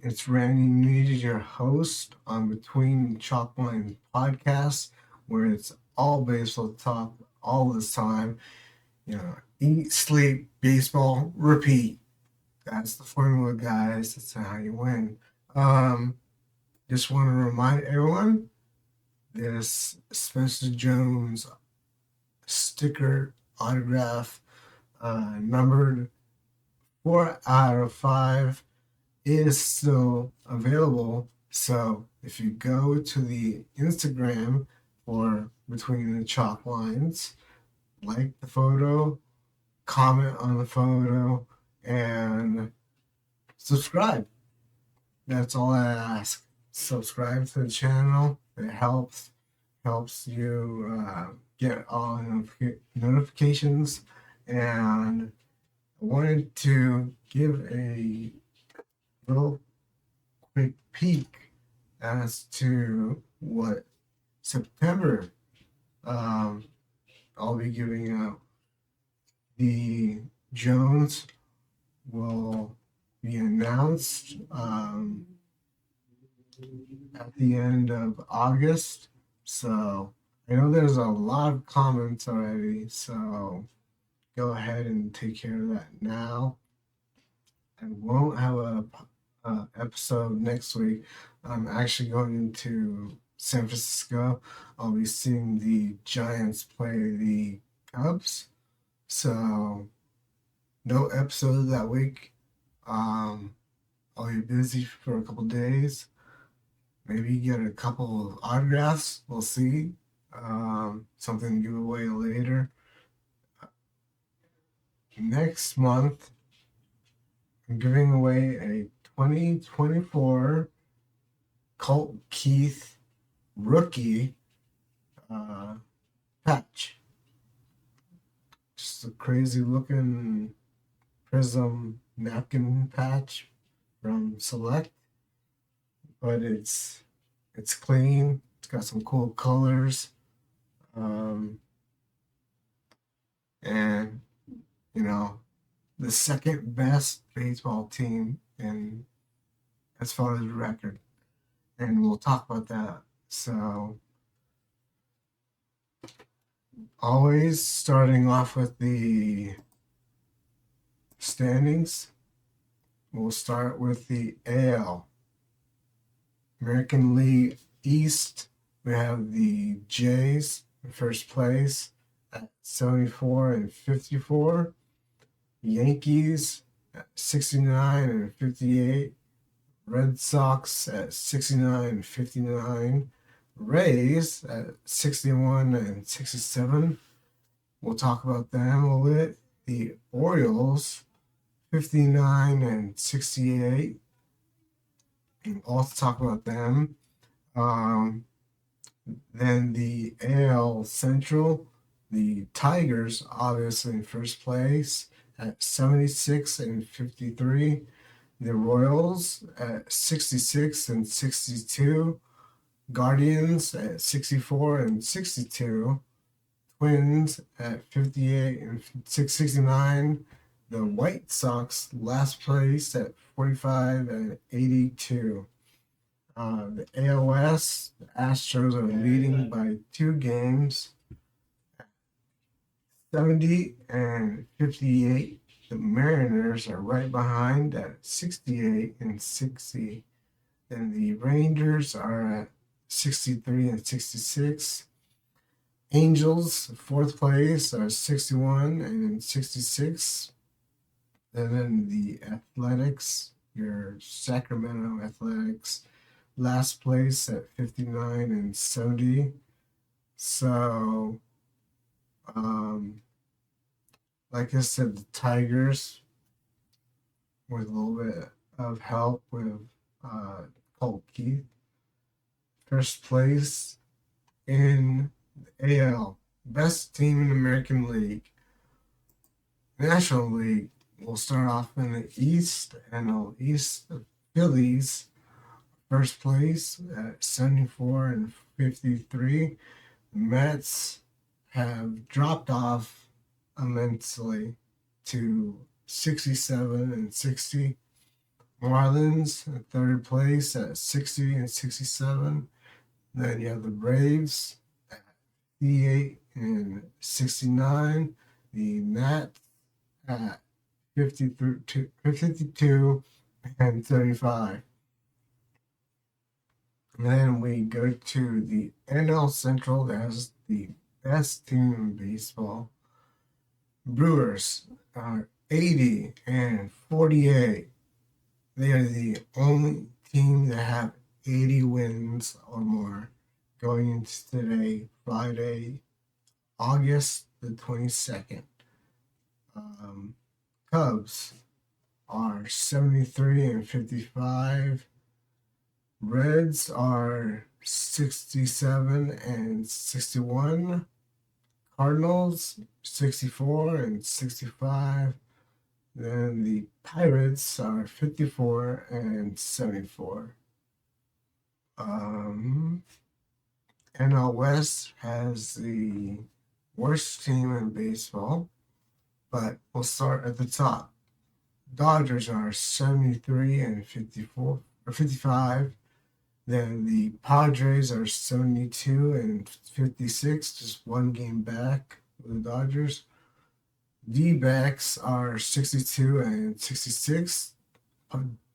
It's Randy Needed, your host on Between Chalk Line podcast, where it's all baseball talk all the time. Eat, sleep, baseball, repeat. That's the formula, guys. That's how you win. Um, just want to remind everyone this Spencer Jones sticker autograph, numbered 4 out of 5, is still available. So if you go to the Instagram for Between the Chalk Lines, like the photo, comment on the photo, and subscribe. That's all I ask. Subscribe to the channel. It helps you get all notifications. And I wanted to give a little quick peek as to what September I'll be giving out. The Jones will be announced at the end of August. So I know there's a lot of comments already. So go ahead and take care of that now. I won't have a episode next week. I'm actually going to San Francisco. I'll be seeing the Giants play the Cubs. So no episode that week. I'll be busy for a couple days. Maybe get a couple of autographs. We'll see. Something to give away later. Next month, I'm giving away a 2024 Colt Keith rookie patch. Just a crazy looking prism napkin patch from Select, but it's clean. It's got some cool colors, and the second best baseball team in as far as record, and we'll talk about that. So always starting off with the standings. We'll start with the AL. American League East, we have the Jays in first place at 74 and 54. Yankees at 69 and 58. Red Sox at 69 and 59. Rays at 61 and 67. We'll talk about them a little bit. The Orioles, 59 and 68. We'll also talk about them. Then the AL Central, the Tigers, obviously in first place at 76 and 53. The Royals at 66 and 62. Guardians at 64 and 62. Twins at 58 and 69. The White Sox last place at 45 and 82. The AOS, the Astros are leading by 2 games, 70 and 58. The Mariners are right behind at 68 and 60. Then the Rangers are at 63 and 66. Angels, fourth place, are 61 and 66. And then the Athletics, your Sacramento Athletics, last place at 59 and 70. So, like I said, the Tigers, with a little bit of help with Colt Keith, first place in the AL, best team in the American League. National League, we'll start off in the East, NL East. The Phillies, first place at 74 and 53. The Mets have dropped off immensely to 67 and 60. Marlins in third place at 60 and 67. Then you have the Braves at 58 and 69. The Nats at 52 and 35. And then we go to the NL Central that has the best team in baseball. Brewers are 80 and 48. They are the only team that have 80 wins or more going into today, Friday, August the 22nd. Um, Cubs are 73 and 55. Reds are 67 and 61. Cardinals 64 and 65. Then the Pirates are 54 and 74. NL West has the worst team in baseball, but we'll start at the top. Dodgers are 73 and 54 or 55. Then the Padres are 72 and 56, just one game back of the Dodgers. D-backs are 62 and 66.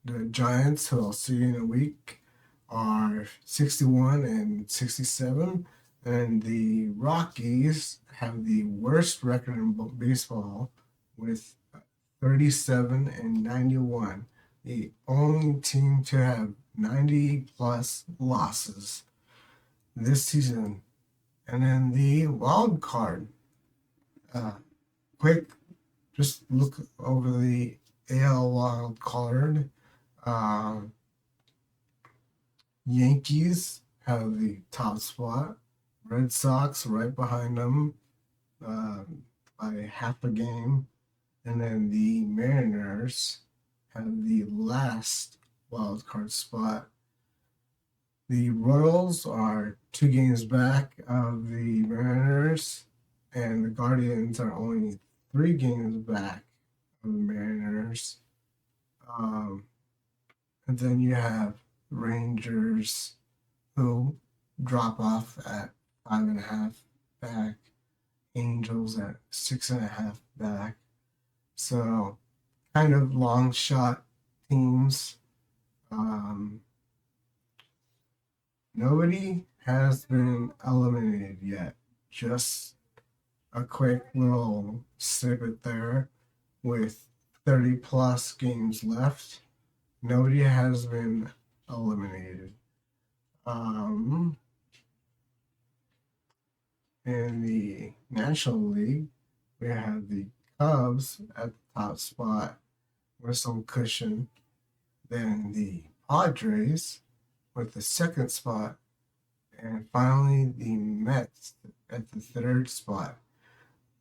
The Giants, who I'll see in a week, are 61 and 67. And the Rockies have the worst record in baseball with 37 and 91. The only team to have 90 plus losses this season. And then the wild card. Quick, just look over the AL wild card. Yankees have the top spot. Red Sox right behind them by half a game. And then the Mariners have the last wild card spot. The Royals are 2 games back of the Mariners, and the Guardians are only 3 games back of the Mariners. And then you have Rangers, who drop off at 5.5 back, Angels at 6.5 back. So kind of long shot teams. Nobody has been eliminated yet. Just a quick little snippet there with 30 plus games left. Nobody has been eliminated. In the National League, we have the Cubs at the top spot with some cushion. Then the Padres with the second spot. And finally, the Mets at the third spot,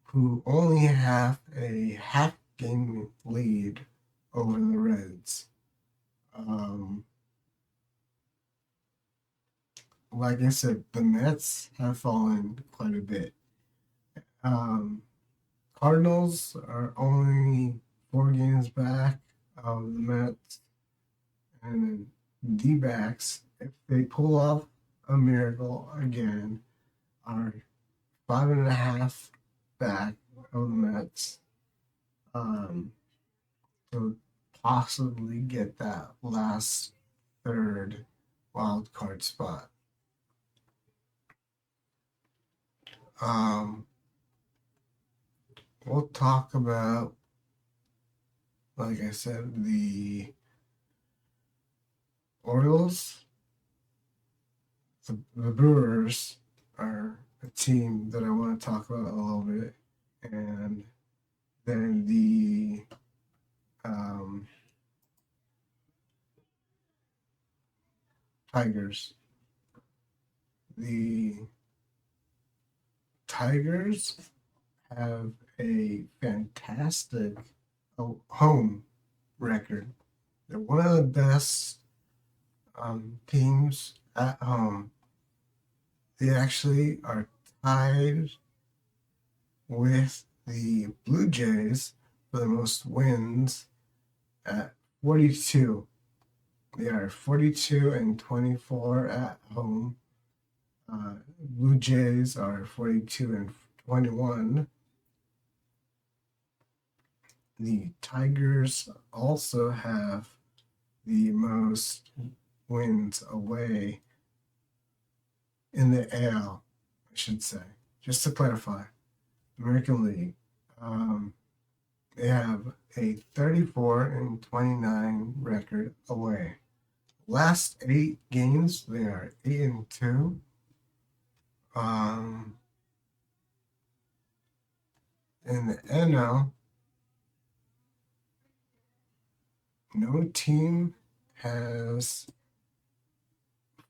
who only have a half game lead over the Reds. Like I said, the Mets have fallen quite a bit. Cardinals are only 4 games back of the Mets, and then D-backs, if they pull off a miracle again, are 5.5 back of the Mets. To possibly get that last third wild card spot. We'll talk about, like I said, the Orioles. The Brewers are a team that I want to talk about a little bit. And then the Tigers. The Tigers have a fantastic home record. They're one of the best teams at home. They actually are tied with the Blue Jays for the most wins at 42. They are 42-24 at home. Blue Jays are 42-21. The Tigers also have the most wins away in the AL, I should say. Just to clarify, American League. Um, they have a 34-29 record away. Last 8 games, they are 8-2. Um, in the NL, no team has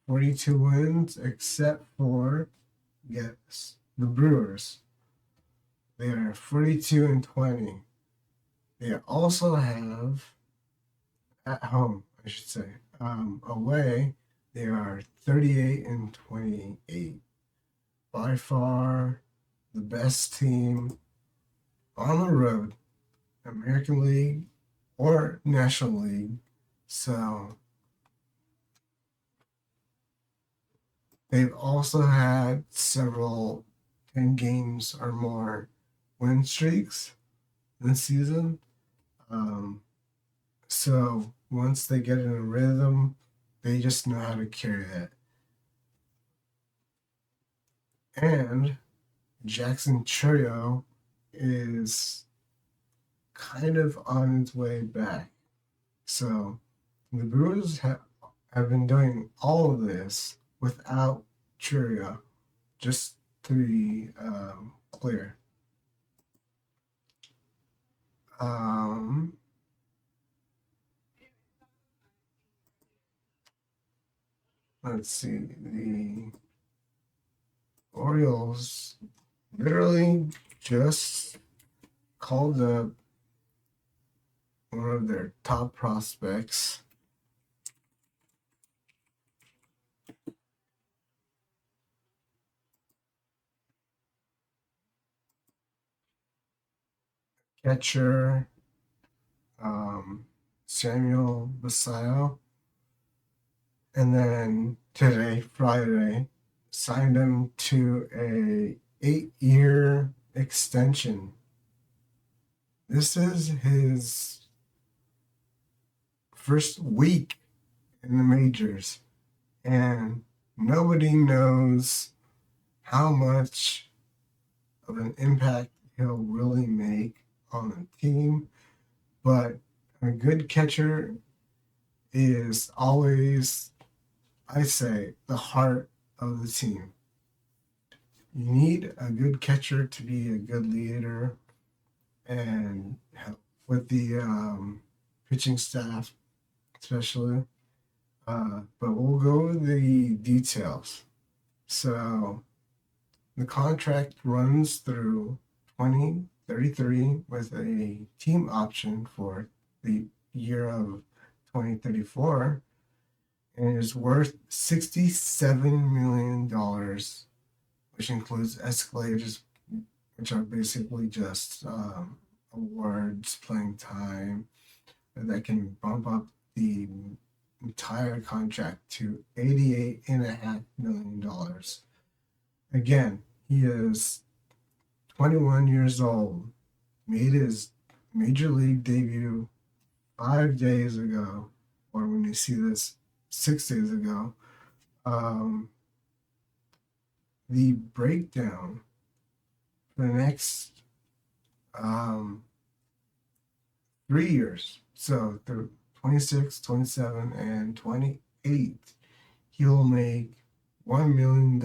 42 wins except for, yes, the Brewers. They are 42-20. They also have at home, I should say. Away, they are 38-28. By far the best team on the road, American League or National League. So they've also had several 10 games or more win streaks this season. Um, so once they get in a rhythm, they just know how to carry it. And Jackson Churio is kind of on its way back. So the Brewers have been doing all of this without Churio, just to be clear. Um, let's see. The Orioles literally just called up one of their top prospects, catcher Samuel Basayo, and then today, Friday, signed him to a 8-year extension. This is his first week in the majors, and nobody knows how much of an impact he'll really make on the team. But a good catcher is always, I say, the heart of the team. You need a good catcher to be a good leader and help with the pitching staff, especially. But we'll go over the details. So the contract runs through 2033 with a team option for the year of 2034 and is worth $67 million, which includes escalators, which are basically just awards, playing time, that can bump up the entire contract to $88.5 million. Again, he is 21 years old, made his major league debut 5 days ago, or when you see this, 6 days ago. The breakdown for the next 3 years, so through 26, 27, and 28, he'll make $1 million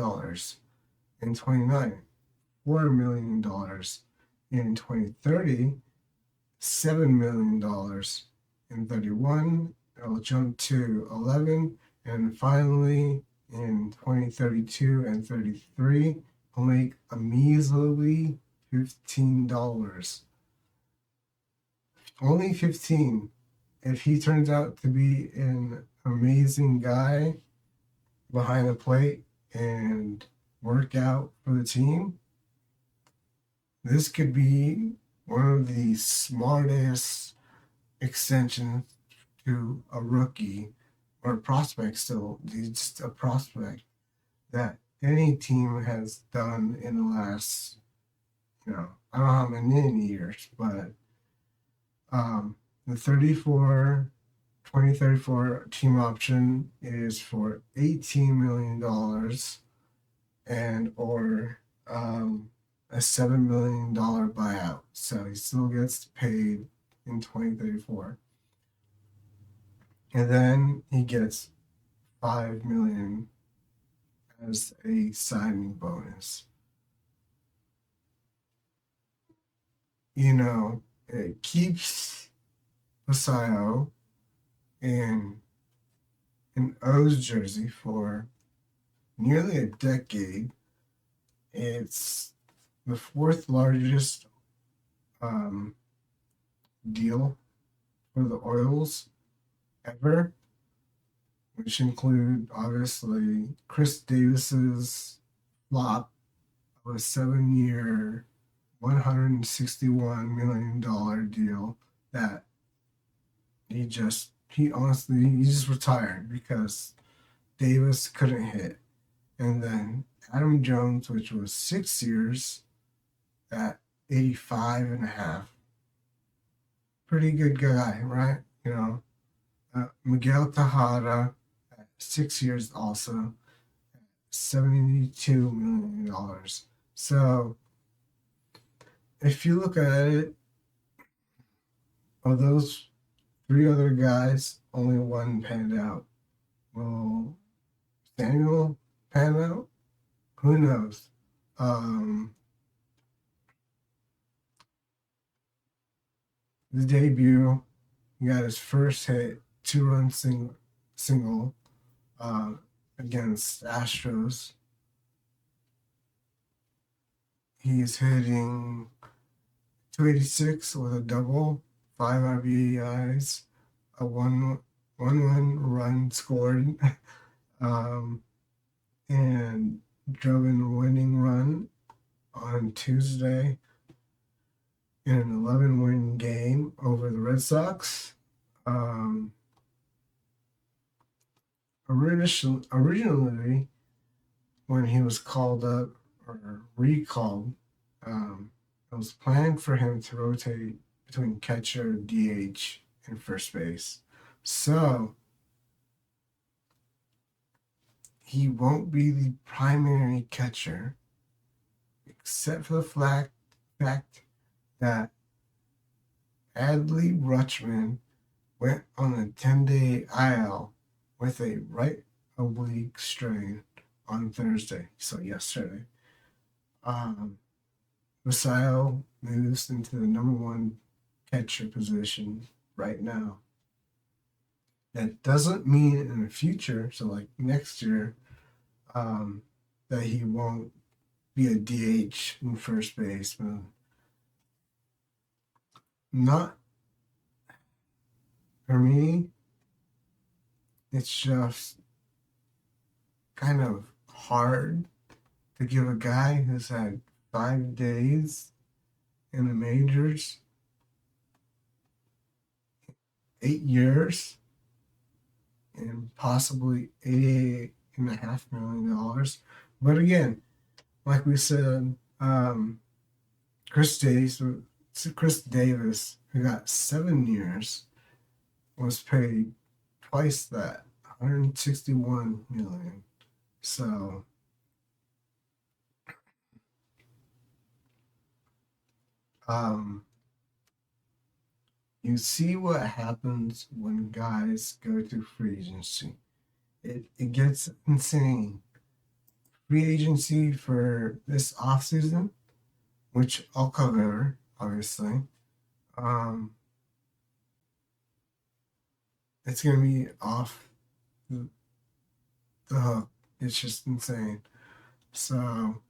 in 29, $4 million in 2030, $7 million in 31. It'll jump to 11, and finally in 2032 and 33, he'll make a measly $15. Only 15. If he turns out to be an amazing guy behind the plate and work out for the team, this could be one of the smartest extensions to a rookie or prospect still. He's just a prospect that any team has done in the last, I don't know how many years, but the 2034 team option is for $18 million and or a $7 million buyout. So he still gets paid in 2034. And then he gets $5 million as a signing bonus. It keeps Pasio in an O's jersey for nearly a decade. It's the fourth largest deal for the Orioles ever, which include obviously Chris Davis's flop of a 7-year, $161 million deal that he just retired because Davis couldn't hit. And then Adam Jones, which was 6 years at 85 and a half. Pretty good guy, right? Miguel Tejada at 6 years also, $72 million. So if you look at it, of those three other guys, only one panned out. Will Samuel pan out? Who knows? The debut, he got his first hit, 2-run single against Astros. He's hitting 286 with a double, 5 RBIs, a one run scored, and drove in a winning run on Tuesday in an 11-win game over the Red Sox. Originally, when he was called up or recalled, it was planned for him to rotate between catcher, DH, and first base. So he won't be the primary catcher, except for the fact that Adley Rutschman went on a 10-day IL with a right oblique strain on Thursday, so yesterday. Pasio moves into the number one catcher position right now. That doesn't mean in the future, so like next year, that he won't be a DH in first baseman. Not for me. It's just kind of hard to give a guy who's had 5 days in the majors, 8 years, and possibly $88.5 million. But again, like we said, Chris Davis, who got 7 years, was paid twice that, $161 million. So you see what happens when guys go to free agency. It gets insane. Free agency for this offseason, which I'll cover, obviously. It's going to be off the hook. It's just insane. So,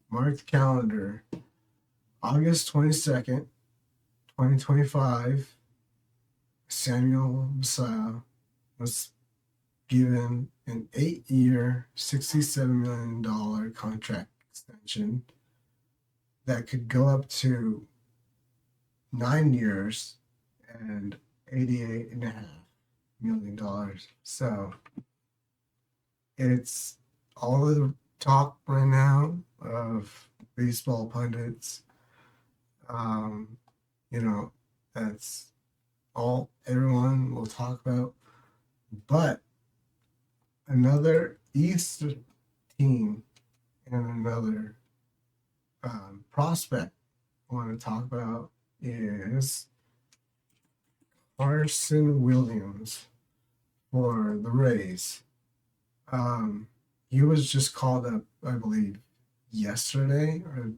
mark the calendar. August 22nd, 2025, Samuel Pasio was given an 8-year, $67 million contract extension that could go up to 9 years and 88.5. million. So it's all the talk right now of baseball pundits. Um, you know, that's all everyone will talk about. But another East team and another prospect I want to talk about is Carson Williams for the Rays. Um, he was just called up, I believe, yesterday, or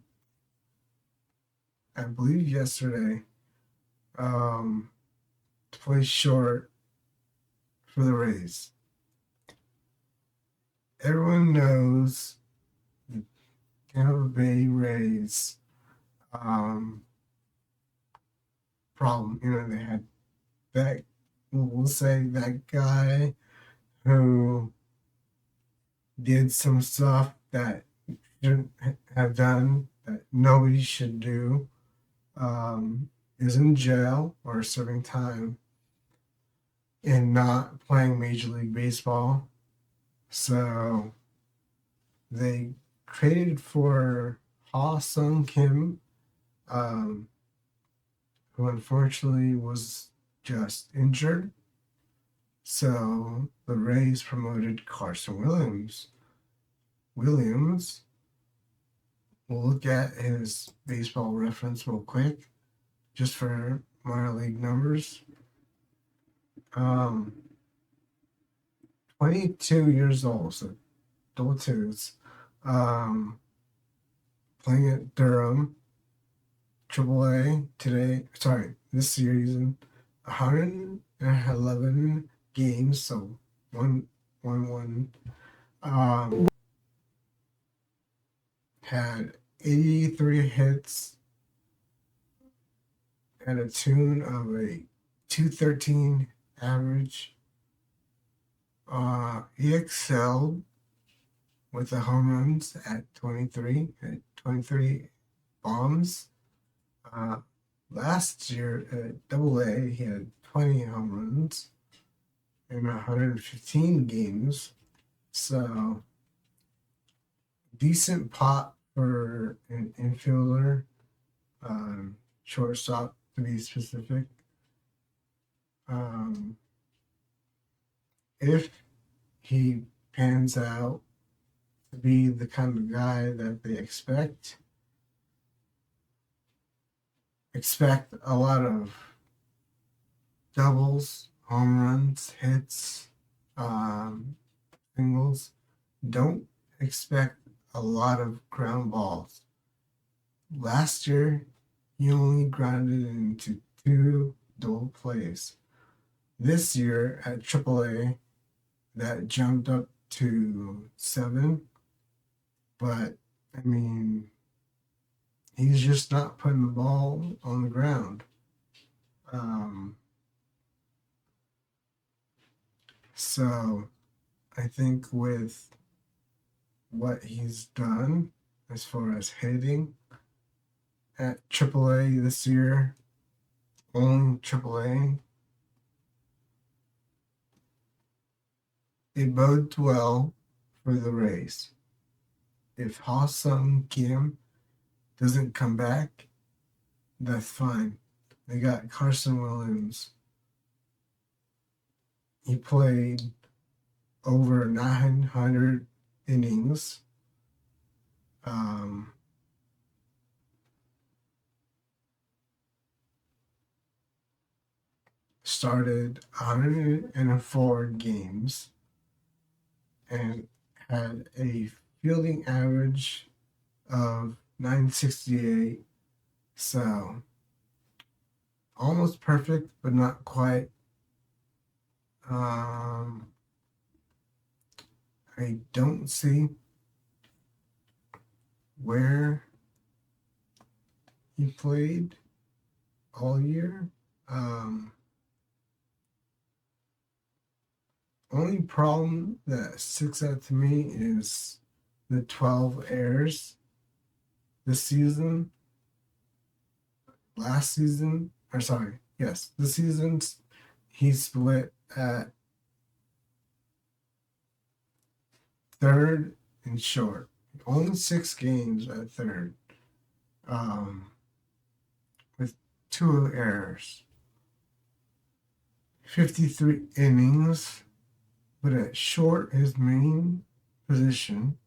I believe yesterday, to play short for the Rays. Everyone knows the Tampa Bay Rays um, problem. They had that, we'll say that guy who did some stuff that shouldn't have done, that nobody should do, is in jail or serving time and not playing Major League Baseball. So they traded for Ha Sung Kim, um, who unfortunately was just injured. So the Rays promoted Carson Williams. We'll look at his baseball reference real quick, just for minor league numbers. 22 years old, so double twos. Playing at Durham, AAA today. Sorry, this season, 111 games, so one. Had 83 hits at a tune of a 213 average. He excelled with the home runs at 23 bombs. Last year at AA, he had 20 home runs in 115 games. So decent pop for an infielder, shortstop to be specific. If he pans out to be the kind of guy that they expect a lot of doubles, home runs, hits, singles. Don't expect a lot of ground balls. Last year, he only grounded into 2 double plays. This year at AAA, that jumped up to 7. But, I mean, he's just not putting the ball on the ground. So I think with what he's done as far as hitting at AAA this year, only AAA, it bodes well for the Rays. If Ha Sung Kim doesn't come back, that's fine. They got Carson Williams. He played over 900 innings. Started 104 games and had a fielding average of 968. So almost perfect, but not quite. I don't see where he played all year. Only problem that sticks out to me is the 12 errors this season. Last season, or sorry, yes, this season he split at third and short. Only 6 games at third, um, with 2 errors. 53 innings, but at short, his main position,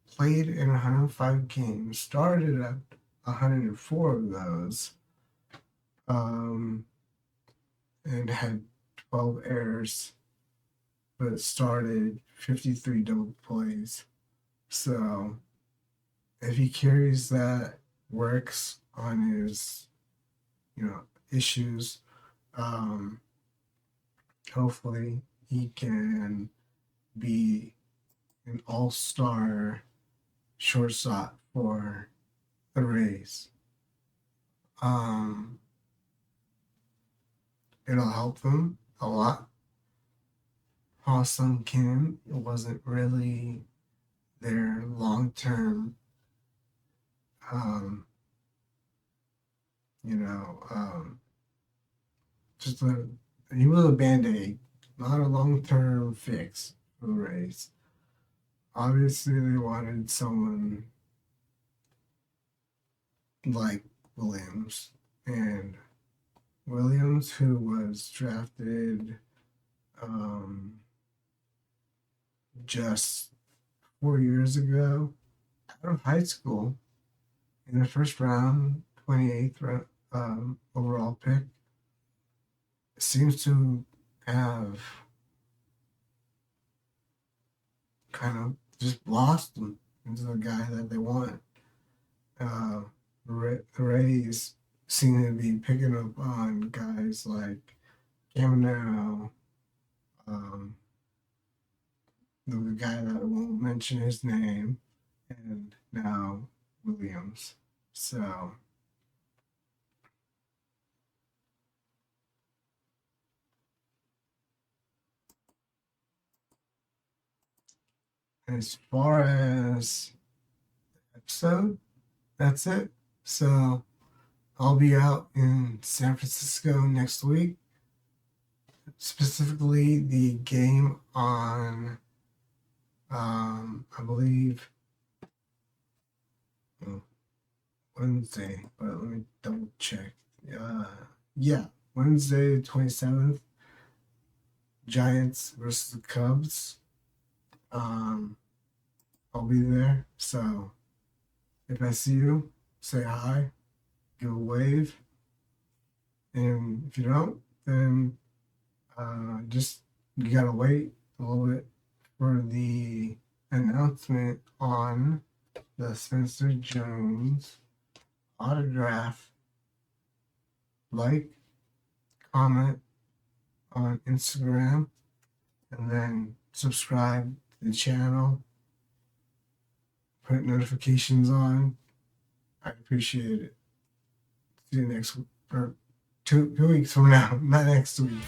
played in 105 games, started at 104 of those, um, and had 12 errors, but started 53 double plays. So if he carries that, works on his, issues, um, hopefully he can be an all-star shortstop for the Rays. Um, it'll help them a lot. Ha-Sung Kim wasn't really their long-term, um, you know, um, just he was a band-aid, not a long-term fix for the Rays. Obviously, they wanted someone like Williams, and Williams, who was drafted just 4 years ago out of high school in the first round, 28th overall pick, seems to have kind of just blossomed into the guy that they want. The Rays seem to be picking up on guys like Caminero, um, the guy that I won't mention his name, and now Williams. So as far as episode, that's it. So I'll be out in San Francisco next week, specifically the game on, I believe, Wednesday, but let me double check. Yeah, Wednesday, 27th, Giants versus the Cubs. I'll be there. So if I see you, say hi, give a wave. And if you don't, then just you gotta wait a little bit for the announcement on the Spencer Jones autograph. Like, comment on Instagram, and then subscribe to the channel. Put notifications on. I appreciate it. See you next week, or 2 weeks from now, not next week.